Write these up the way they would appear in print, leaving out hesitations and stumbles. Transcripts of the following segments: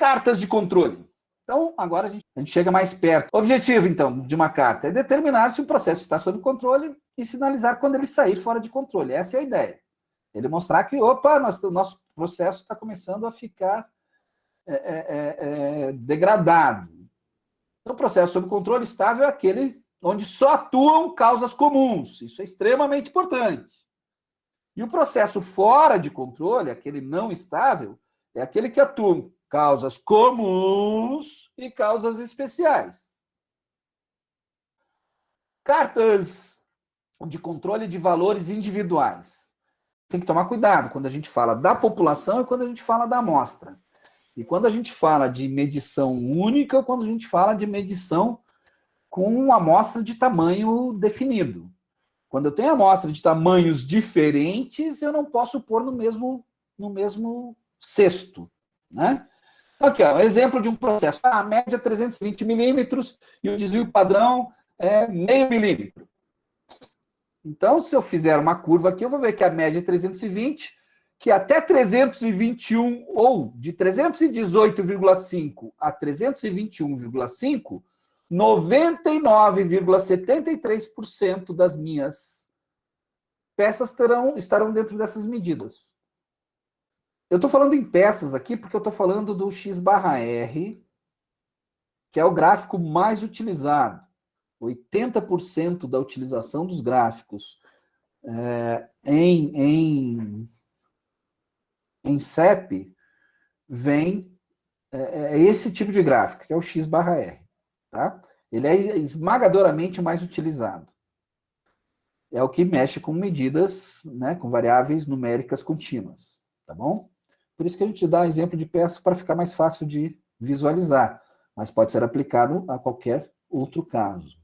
Cartas de controle. Então, agora a gente chega mais perto. O objetivo, então, de uma carta é determinar se o processo está sob controle e sinalizar quando ele sair fora de controle. Essa é a ideia. Ele mostrar que, opa, o nosso processo está começando a ficar degradado. Então, o processo sob controle estável é aquele onde só atuam causas comuns. Isso é extremamente importante. E o processo fora de controle, aquele não estável, é aquele que atua causas comuns e causas especiais. Cartas de controle de valores individuais. Tem que tomar cuidado quando a gente fala da população e quando a gente fala da amostra. E quando a gente fala de medição única ou quando a gente fala de medição com uma amostra de tamanho definido. Quando eu tenho amostra de tamanhos diferentes, eu não posso pôr no mesmo cesto, né? Aqui, ó, um exemplo de um processo. A média é 320 milímetros e o desvio padrão é meio milímetro. Então, se eu fizer uma curva aqui, eu vou ver que a média é 320, que até 321, ou de 318,5 a 321,5, 99,73% das minhas peças estarão dentro dessas medidas. Eu estou falando em peças aqui porque eu estou falando do X/R, que é o gráfico mais utilizado. 80% da utilização dos gráficos em CEP vem esse tipo de gráfico, que é o X/R. Tá? Ele é esmagadoramente o mais utilizado. É o que mexe com medidas, né, com variáveis numéricas contínuas. Tá bom? Por isso que a gente dá exemplo de peça para ficar mais fácil de visualizar, mas pode ser aplicado a qualquer outro caso.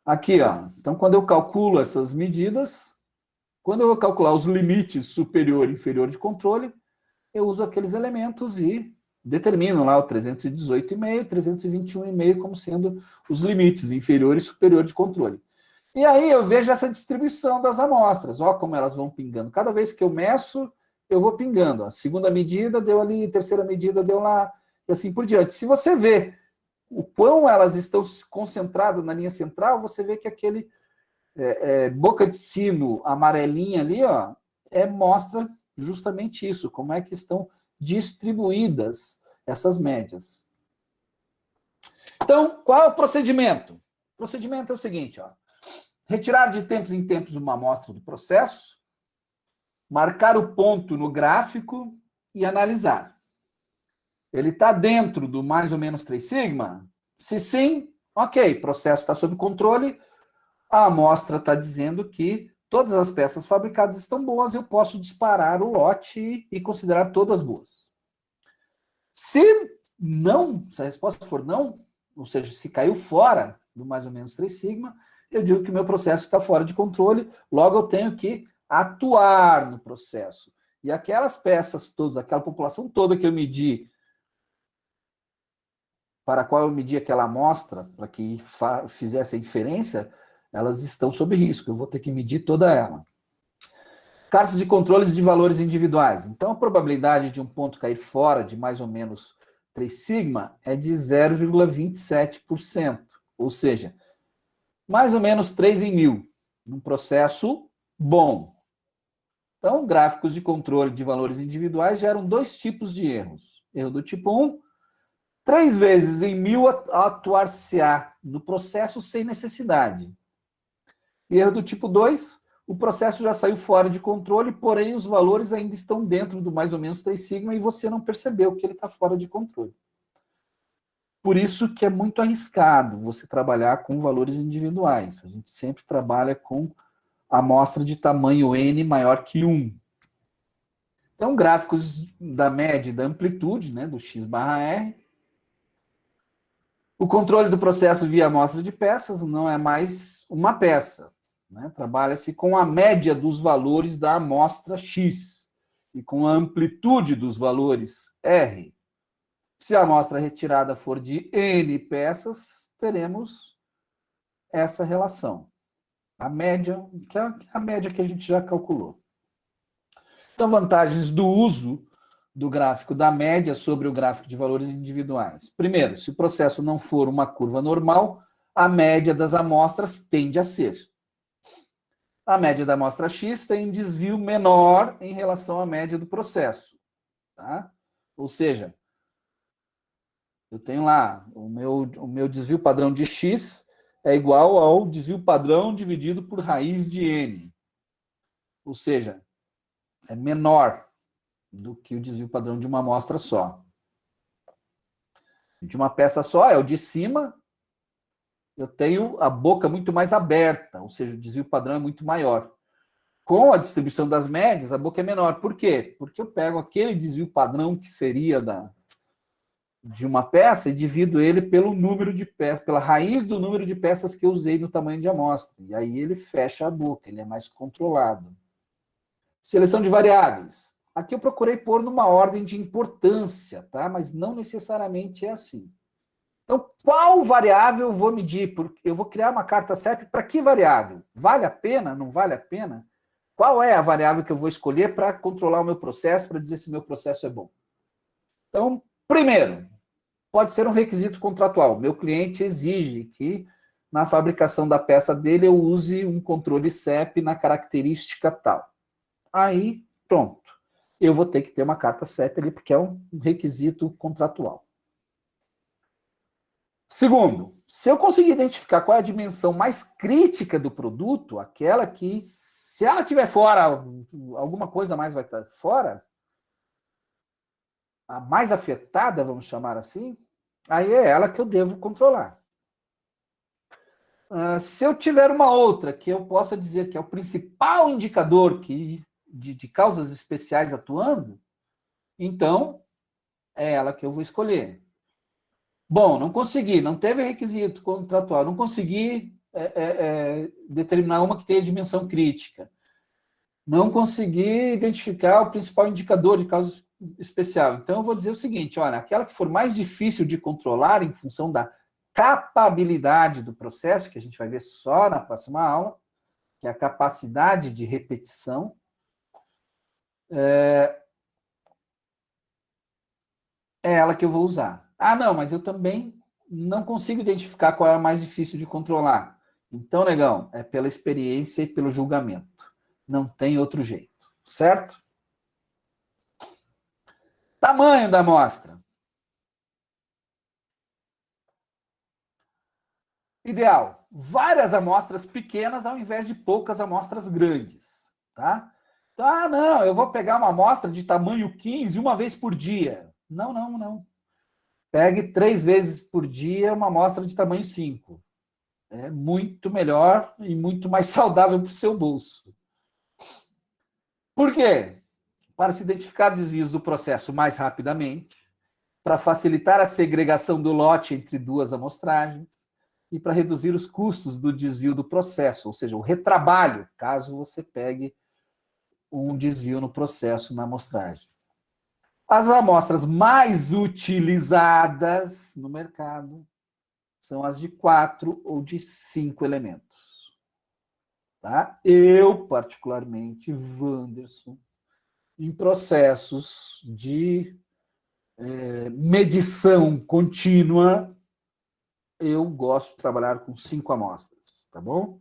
Aqui, ó. Então, quando eu calculo essas medidas, quando eu vou calcular os limites superior e inferior de controle, eu uso aqueles elementos e determino lá o 318,5 e 321,5 como sendo os limites inferior e superior de controle. E aí eu vejo essa distribuição das amostras, ó, como elas vão pingando. Cada vez que eu meço, eu vou pingando. A segunda medida deu ali, a terceira medida deu lá, e assim por diante. Se você vê o quão elas estão concentradas na linha central, você vê que aquele boca de sino amarelinha ali, ó, mostra justamente isso, como é que estão distribuídas essas médias. Então, qual é o procedimento? O procedimento é o seguinte, ó. Retirar de tempos em tempos uma amostra do processo, marcar o ponto no gráfico e analisar. Ele está dentro do mais ou menos 3 sigma? Se sim, ok, processo está sob controle, a amostra está dizendo que todas as peças fabricadas estão boas, eu posso disparar o lote e considerar todas boas. Se não, se a resposta for não, ou seja, se caiu fora do mais ou menos 3 sigma, eu digo que o meu processo está fora de controle, logo eu tenho que atuar no processo. E aquelas peças todas, aquela população toda que eu medi, para a qual eu medi aquela amostra, para que fizesse a inferência, elas estão sob risco, eu vou ter que medir toda ela. Cartas de controles de valores individuais. Então, a probabilidade de um ponto cair fora de mais ou menos 3 sigma é de 0,27%, ou seja, mais ou menos 3 em 1000, num processo bom. Então, gráficos de controle de valores individuais geram 2 tipos de erros. Erro do tipo 1, 3 vezes em 1000 atuar-se-á no processo sem necessidade. E erro do tipo 2, o processo já saiu fora de controle, porém os valores ainda estão dentro do mais ou menos 3 sigma e você não percebeu que ele está fora de controle. Por isso que é muito arriscado você trabalhar com valores individuais. A gente sempre trabalha com amostra de tamanho N maior que 1. Então, gráficos da média e da amplitude, né, do X/R. O controle do processo via amostra de peças não é mais uma peça. Né? Trabalha-se com a média dos valores da amostra X e com a amplitude dos valores R. Se a amostra retirada for de N peças, teremos essa relação. A média, que a média que a gente já calculou. Então, vantagens do uso do gráfico da média sobre o gráfico de valores individuais? Primeiro, se o processo não for uma curva normal, a média das amostras tende a ser. A média da amostra X tem um desvio menor em relação à média do processo. Tá? Ou seja, eu tenho lá o meu desvio padrão de X é igual ao desvio padrão dividido por raiz de N. Ou seja, é menor do que o desvio padrão de uma amostra só. De uma peça só, é o de cima, eu tenho a boca muito mais aberta, ou seja, o desvio padrão é muito maior. Com a distribuição das médias, a boca é menor. Por quê? Porque eu pego aquele desvio padrão que seria de uma peça e divido ele pelo número de peças, pela raiz do número de peças que eu usei no tamanho de amostra. E aí ele fecha a boca, ele é mais controlado. Seleção de variáveis. Aqui eu procurei pôr numa ordem de importância, tá? Mas não necessariamente é assim. Então, qual variável eu vou medir? Porque eu vou criar uma carta CEP para que variável? Vale a pena? Não vale a pena? Qual é a variável que eu vou escolher para controlar o meu processo, para dizer se o meu processo é bom? Então, primeiro, pode ser um requisito contratual. Meu cliente exige que na fabricação da peça dele eu use um controle CEP na característica tal. Aí, pronto. Eu vou ter que ter uma carta CEP ali, porque é um requisito contratual. Segundo, se eu conseguir identificar qual é a dimensão mais crítica do produto, aquela que, se ela estiver fora, alguma coisa mais vai estar fora, a mais afetada, vamos chamar assim, aí é ela que eu devo controlar. Se eu tiver uma outra que eu possa dizer que é o principal indicador de causas especiais atuando, então é ela que eu vou escolher. Bom, não consegui, não teve requisito contratual, não consegui determinar uma que tenha dimensão crítica. Não consegui identificar o principal indicador de causa especial. Então, eu vou dizer o seguinte, olha, aquela que for mais difícil de controlar em função da capabilidade do processo, que a gente vai ver só na próxima aula, que é a capacidade de repetição, é ela que eu vou usar. Ah, não, mas eu também não consigo identificar qual é a mais difícil de controlar. Então, negão, é pela experiência e pelo julgamento. Não tem outro jeito, certo? Tamanho da amostra. Ideal, várias amostras pequenas ao invés de poucas amostras grandes, tá? Então, ah, não, eu vou pegar uma amostra de tamanho 15 uma vez por dia. Não, não, não. Pegue 3 vezes por dia uma amostra de tamanho 5. É muito melhor e muito mais saudável para o seu bolso. Por quê? Para se identificar desvios do processo mais rapidamente, para facilitar a segregação do lote entre duas amostragens e para reduzir os custos do desvio do processo, ou seja, o retrabalho, caso você pegue um desvio no processo na amostragem. As amostras mais utilizadas no mercado são as de 4 ou de 5 elementos. Tá? Eu, particularmente, Wanderson, em processos de medição contínua, eu gosto de trabalhar com 5 amostras, tá bom?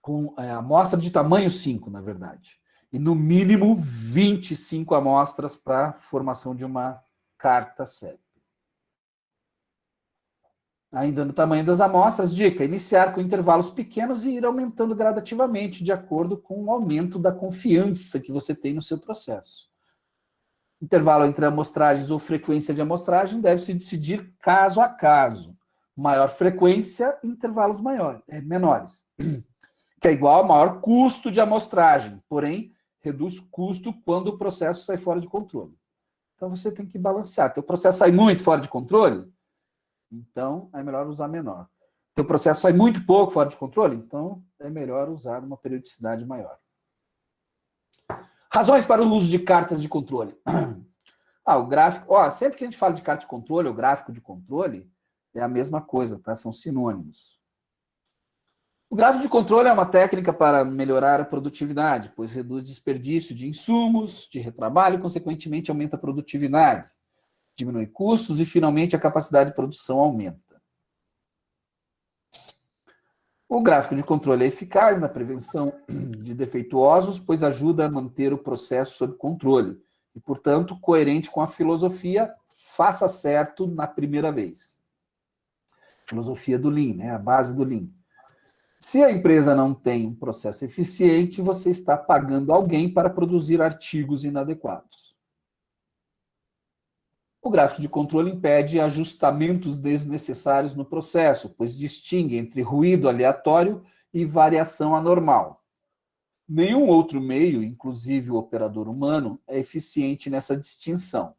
Com amostra de tamanho 5, na verdade. E no mínimo 25 amostras para formação de uma carta CEP. Ainda no tamanho das amostras, dica, iniciar com intervalos pequenos e ir aumentando gradativamente, de acordo com o aumento da confiança que você tem no seu processo. Intervalo entre amostragens ou frequência de amostragem deve-se decidir caso a caso. Maior frequência, intervalos menores. Que é igual ao maior custo de amostragem, porém, reduz custo quando o processo sai fora de controle. Então, você tem que balancear. Teu processo sai muito fora de controle, então é melhor usar menor. Teu processo sai muito pouco fora de controle, então é melhor usar uma periodicidade maior. Razões para o uso de cartas de controle. O gráfico... sempre que a gente fala de carta de controle ou gráfico de controle, é a mesma coisa, tá? São sinônimos. O gráfico de controle é uma técnica para melhorar a produtividade, pois reduz desperdício de insumos, de retrabalho e, consequentemente, aumenta a produtividade, diminui custos e, finalmente, a capacidade de produção aumenta. O gráfico de controle é eficaz na prevenção de defeituosos, pois ajuda a manter o processo sob controle e, portanto, coerente com a filosofia faça certo na primeira vez. Filosofia do Lean, né? A base do Lean. Se a empresa não tem um processo eficiente, você está pagando alguém para produzir artigos inadequados. O gráfico de controle impede ajustamentos desnecessários no processo, pois distingue entre ruído aleatório e variação anormal. Nenhum outro meio, inclusive o operador humano, é eficiente nessa distinção.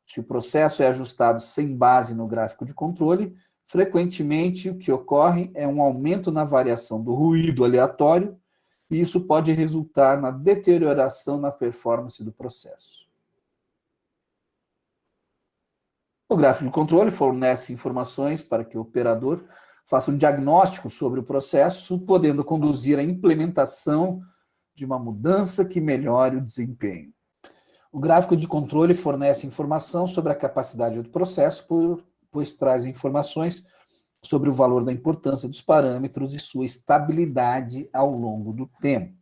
Se o processo é ajustado sem base no gráfico de controle, frequentemente o que ocorre é um aumento na variação do ruído aleatório, e isso pode resultar na deterioração na performance do processo. O gráfico de controle fornece informações para que o operador faça um diagnóstico sobre o processo, podendo conduzir à implementação de uma mudança que melhore o desempenho. O gráfico de controle fornece informação sobre a capacidade do processo, pois traz informações sobre o valor da importância dos parâmetros e sua estabilidade ao longo do tempo.